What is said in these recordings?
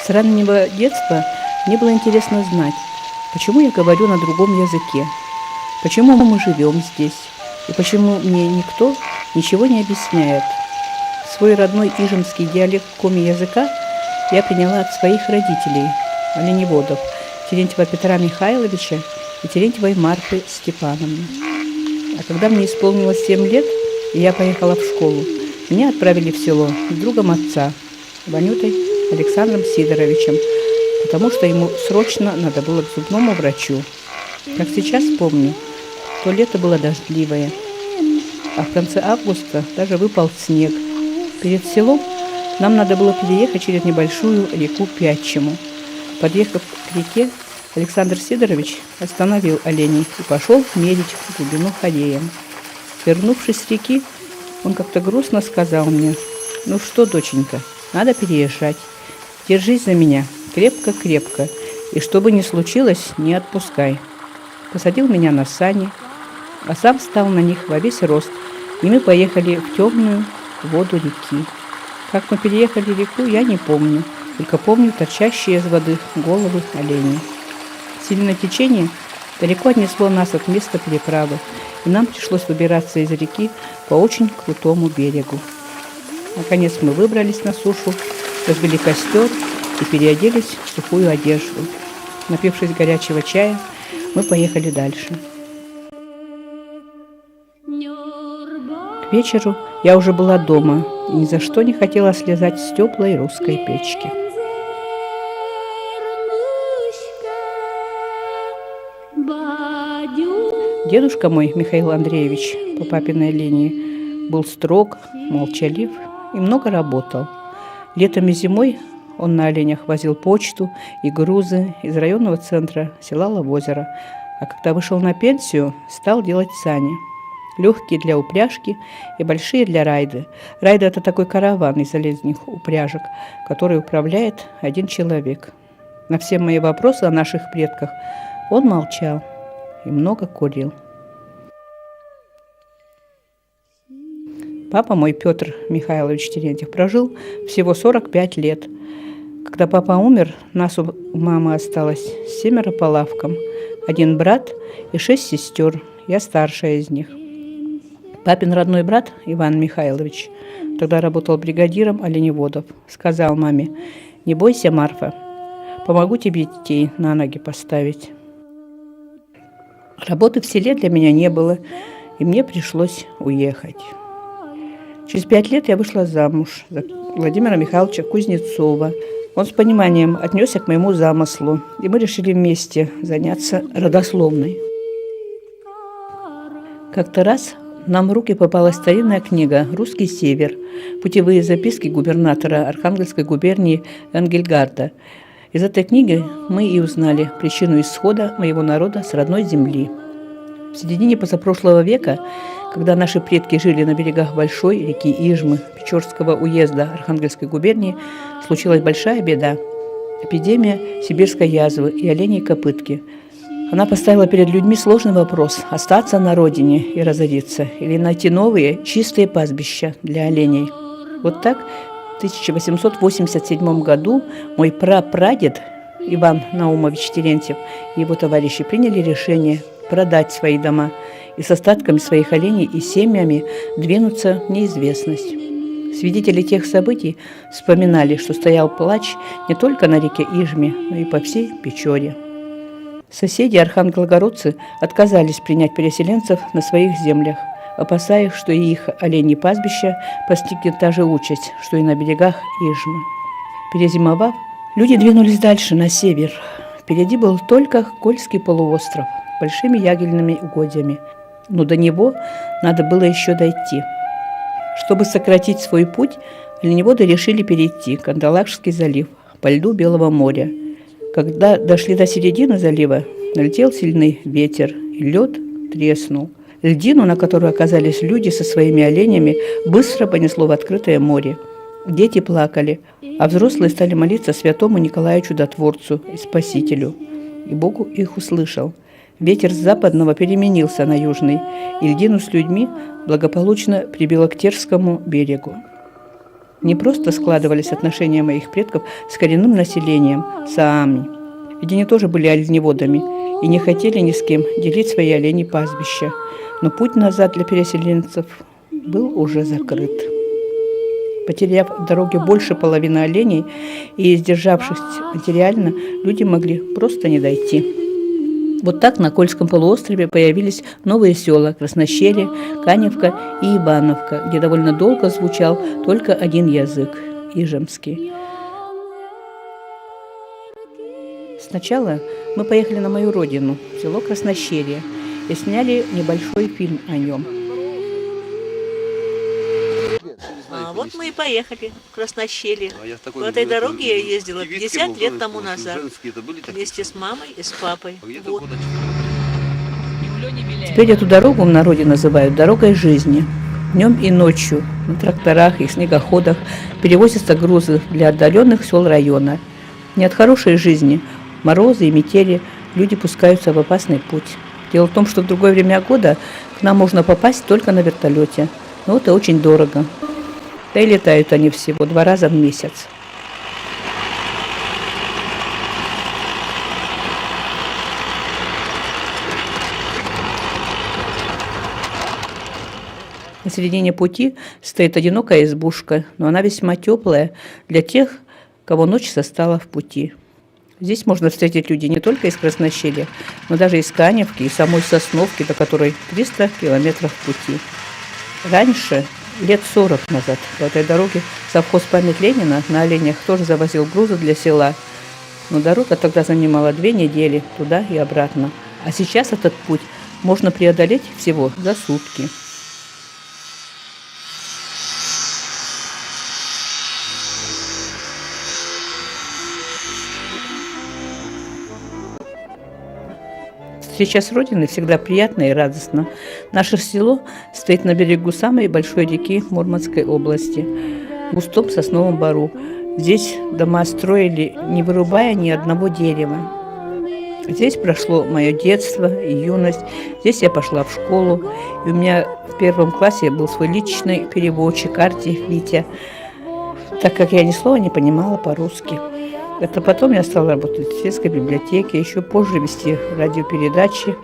С раннего детства мне было интересно знать, почему я говорю на другом языке, почему мы живем здесь и почему мне никто ничего не объясняет. Свой родной ижемский диалект коми-языка я приняла от своих родителей, оленеводов, Терентьева Петра Михайловича и Терентьевой Марфы Степановны. А когда мне исполнилось 7 лет, и я поехала в школу, меня отправили в село с другом отца, Ванютой Александром Сидоровичем, потому что ему срочно надо было к зубному врачу. Как сейчас помню, то лето было дождливое, а в конце августа даже выпал снег. Перед селом нам надо было переехать через небольшую реку Пятчему. Подъехав к реке, Александр Сидорович остановил оленей и пошел мерить глубину хореем. Вернувшись с реки, он как-то грустно сказал мне: «Ну что, доченька, надо переезжать. Держись за меня крепко-крепко, и что бы ни случилось, не отпускай». Посадил меня на сани, а сам встал на них во весь рост, и мы поехали в темную воду реки. Как мы переехали реку, я не помню, только помню торчащие из воды головы оленей. Сильное течение далеко отнесло нас от места переправы, и нам пришлось выбираться из реки по очень крутому берегу. Наконец мы выбрались на сушу, разбили костер и переоделись в сухую одежду. Напившись горячего чая, мы поехали дальше. К вечеру я уже была дома и ни за что не хотела слезать с теплой русской печки. Дедушка мой, Михаил Андреевич, по папиной линии, был строг, молчалив и много работал. Летом и зимой он на оленях возил почту и грузы из районного центра села Лавозеро, а когда вышел на пенсию, стал делать сани. Легкие для упряжки и большие для райды. Райда – это такой караван из железных упряжек, который управляет один человек. На все мои вопросы о наших предках он молчал и много курил. Папа мой, Петр Михайлович Терентьев, прожил всего 45 лет. Когда папа умер, нас у мамы осталось 7 по лавкам. 1 брат и 6 сестер, я старшая из них. Папин родной брат Иван Михайлович тогда работал бригадиром оленеводов. Сказал маме: «Не бойся, Марфа, помогу тебе детей на ноги поставить». Работы в селе для меня не было, и мне пришлось уехать. Через 5 лет я вышла замуж за Владимира Михайловича Кузнецова. Он с пониманием отнесся к моему замыслу, и мы решили вместе заняться родословной. Как-то раз нам в руки попалась старинная книга «Русский север. Путевые записки губернатора Архангельской губернии Энгельгарда». Из этой книги мы и узнали причину исхода моего народа с родной земли. В середине позапрошлого века, когда наши предки жили на берегах большой реки Ижмы Печорского уезда Архангельской губернии, случилась большая беда – эпидемия сибирской язвы и оленей копытки. Она поставила перед людьми сложный вопрос – остаться на родине и разориться, или найти новые чистые пастбища для оленей. Вот так в 1887 году мой прапрадед Иван Наумович Терентьев и его товарищи приняли решение продать свои дома и с остатками своих оленей и семьями двинуться в неизвестность. Свидетели тех событий вспоминали, что стоял плач не только на реке Ижме, но и по всей Печоре. Соседи, архангелогородцы, отказались принять переселенцев на своих землях, опасаясь, что и их оленьи пастбища постигнет та же участь, что и на берегах Ижмы. Перезимовав, люди двинулись дальше, на север. Впереди был только Кольский полуостров с большими ягельными угодьями, но до него надо было еще дойти. Чтобы сократить свой путь, оленеводы решили перейти Кандалакшский залив по льду Белого моря. Когда дошли до середины залива, налетел сильный ветер, и лед треснул. Льдину, на которой оказались люди со своими оленями, быстро понесло в открытое море. Дети плакали, а взрослые стали молиться святому Николаю Чудотворцу и Спасителю. И Богу их услышал. Ветер с западного переменился на южный, и льдину с людьми благополучно прибило к Терскому берегу. Не просто складывались отношения моих предков с коренным населением, саами. Ведь они тоже были оленеводами и не хотели ни с кем делить свои оленьи пастбища. Но путь назад для переселенцев был уже закрыт. Потеряв в дороге больше половины оленей и издержавшись материально, люди могли просто не дойти. Вот так на Кольском полуострове появились новые села Краснощелье, Каневка и Ивановка, где довольно долго звучал только один язык – ижемский. Сначала мы поехали на мою родину, в село Краснощелье, и сняли небольшой фильм о нем. Вот мы и поехали в Краснощелье. По этой дороге я ездила 50 лет тому назад, вместе с мамой и с папой. Вот. Теперь эту дорогу в народе называют «дорогой жизни». Днем и ночью на тракторах и снегоходах перевозятся грузы для отдаленных сел района. Не от хорошей жизни, морозы и метели люди пускаются в опасный путь. Дело в том, что в другое время года к нам можно попасть только на вертолете. Но это очень дорого. Да и летают они всего 2 раза в месяц. На середине пути стоит одинокая избушка, но она весьма теплая для тех, кого ночь застала в пути. Здесь можно встретить людей не только из Краснощелья, но даже из Каневки и самой Сосновки, до которой 300 километров пути. Раньше, лет 40 назад, по этой дороге совхоз «Память Ленина» на оленях тоже завозил грузы для села. Но дорога тогда занимала 2 недели туда и обратно. А сейчас этот путь можно преодолеть всего за сутки. Встреча с Родиной всегда приятна и радостна. Наше село стоит на берегу самой большой реки Мурманской области, в густом сосновом бору. Здесь дома строили, не вырубая ни одного дерева. Здесь прошло мое детство и юность. Здесь я пошла в школу. И у меня в 1 классе был свой личный переводчик Артиев Витя, так как я ни слова не понимала по-русски. Это потом я стала работать в сельской библиотеке, еще позже вести радиопередачи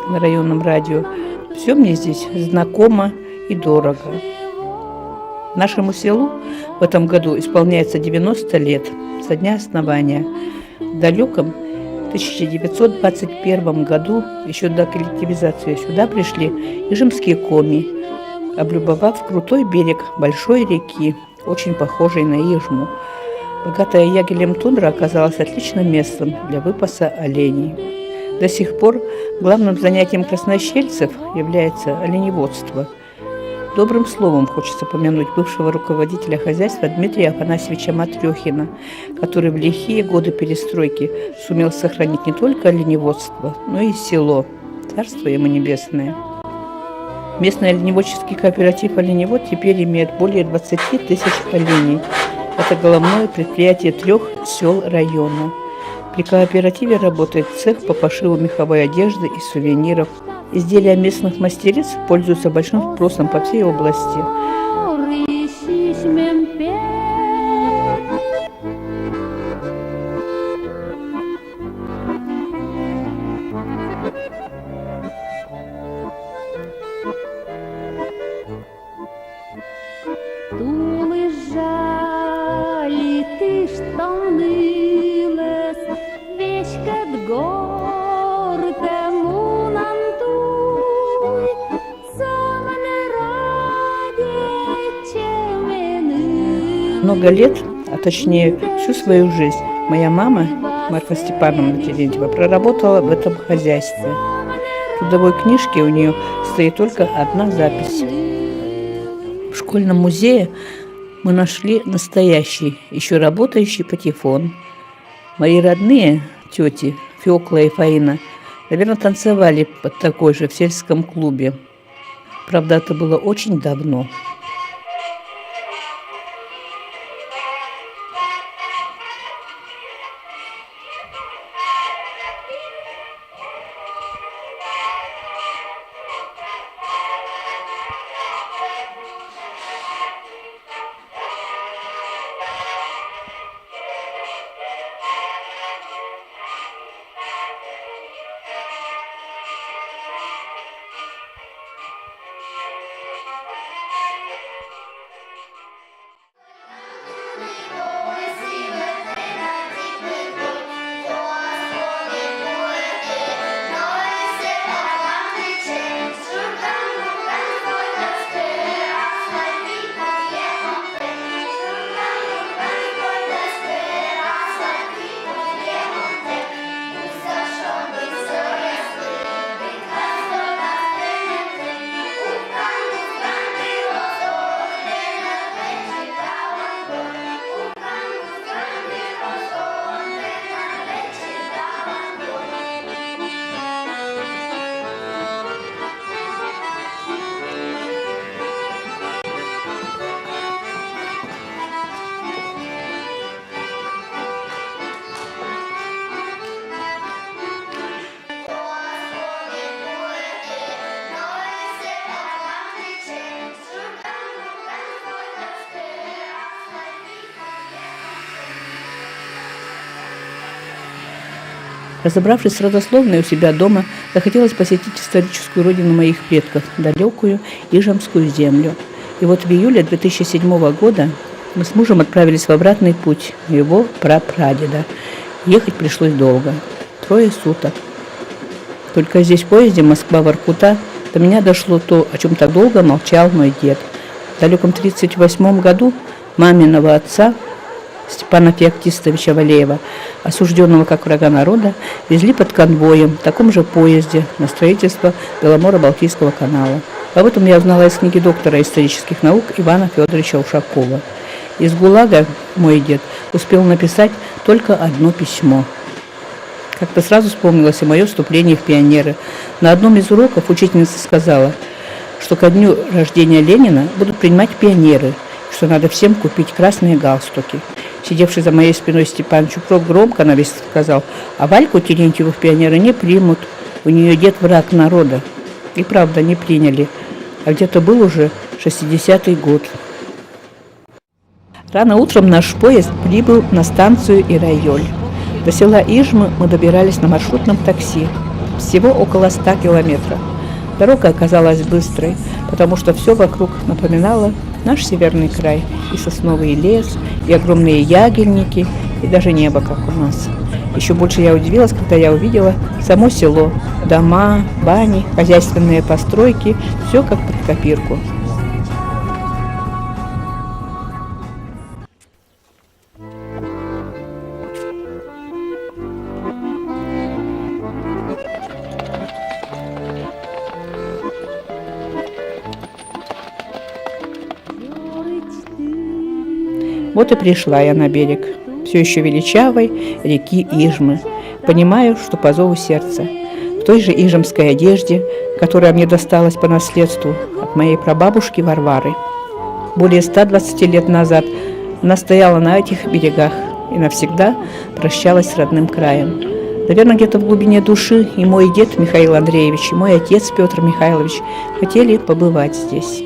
на районном радио. Все мне здесь знакомо и дорого. Нашему селу в этом году исполняется 90 лет со дня основания. В далеком 1921 году, еще до коллективизации, сюда пришли ижемские коми, облюбовав крутой берег большой реки, очень похожей на Ижму. Богатая ягелем тундра оказалась отличным местом для выпаса оленей. До сих пор главным занятием краснощельцев является оленеводство. Добрым словом хочется помянуть бывшего руководителя хозяйства Дмитрия Афанасьевича Матрехина, который в лихие годы перестройки сумел сохранить не только оленеводство, но и село. Царство ему небесное. Местный оленеводческий кооператив «Оленевод» теперь имеет более 20 тысяч оленей. Это головное предприятие 3 сел района. При кооперативе работает цех по пошиву меховой одежды и сувениров. Изделия местных мастериц пользуются большим спросом по всей области. Много лет, а точнее всю свою жизнь, моя мама, Марфа Степановна Терентьева, проработала в этом хозяйстве. В трудовой книжке у нее стоит только одна запись. В школьном музее мы нашли настоящий, еще работающий патефон. Мои родные тети Фёкла и Фаина, наверное, танцевали под такой же в сельском клубе. Правда, это было очень давно. Разобравшись с родословной у себя дома, захотелось посетить историческую родину моих предков, далекую Ижемскую землю. И вот в июле 2007 года мы с мужем отправились в обратный путь его прапрадеда. Ехать пришлось долго, 3 суток. Только здесь в поезде Москва-Воркута до меня дошло то, о чем так долго молчал мой дед. В далеком 1938 году маминого отца, Степана Феоктистовича Валеева, осужденного как врага народа, везли под конвоем в таком же поезде на строительство Беломоро-Балтийского канала. Об этом я узнала из книги доктора исторических наук Ивана Федоровича Ушакова. Из ГУЛАГа мой дед успел написать только одно письмо. Как-то сразу вспомнилось и мое вступление в пионеры. На одном из уроков учительница сказала, что ко дню рождения Ленина будут принимать пионеры, что надо всем купить красные галстуки. Сидевший за моей спиной Степан Чупров громко на весь сказал, а Вальку Терентьеву в пионеры не примут, у нее дед враг народа. И правда, не приняли. А где-то был уже 60-й год. Рано утром наш поезд прибыл на станцию Ирайоль. До села Ижмы мы добирались на маршрутном такси. Всего около 100 километров. Дорога оказалась быстрой, потому что все вокруг напоминало наш северный край. И сосновый лес, и огромные ягельники, и даже небо, как у нас. Еще больше я удивилась, когда я увидела само село. Дома, бани, хозяйственные постройки, все как под копирку. Вот и пришла я на берег, все еще величавой реки Ижмы. Понимаю, что по зову сердца. В той же ижемской одежде, которая мне досталась по наследству от моей прабабушки Варвары. Более 120 лет назад она стояла на этих берегах и навсегда прощалась с родным краем. Наверное, где-то в глубине души и мой дед Михаил Андреевич, и мой отец Петр Михайлович хотели побывать здесь.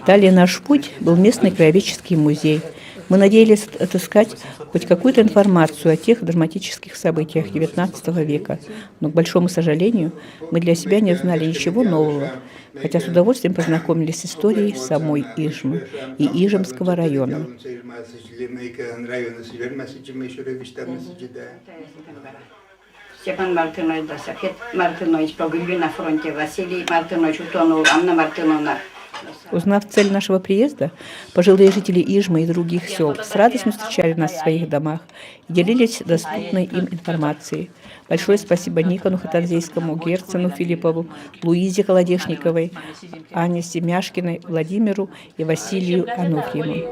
Далее наш путь был местный краеведческий музей. Мы надеялись отыскать хоть какую-то информацию о тех драматических событиях XIX века, но, к большому сожалению, мы для себя не знали ничего нового, хотя с удовольствием познакомились с историей самой Ижмы и Ижемского района. Степан Мартынович, Сахет Мартынович погибли на фронте, Василий Мартынович утонул, Анна Мартыновна. Узнав цель нашего приезда, пожилые жители Ижмы и других сел с радостью встречали нас в своих домах и делились доступной им информацией. Большое спасибо Никону Хатанзейскому, Герцену Филиппову, Луизе Холодешниковой, Анне Семяшкиной, Владимиру и Василию Ануфьеву.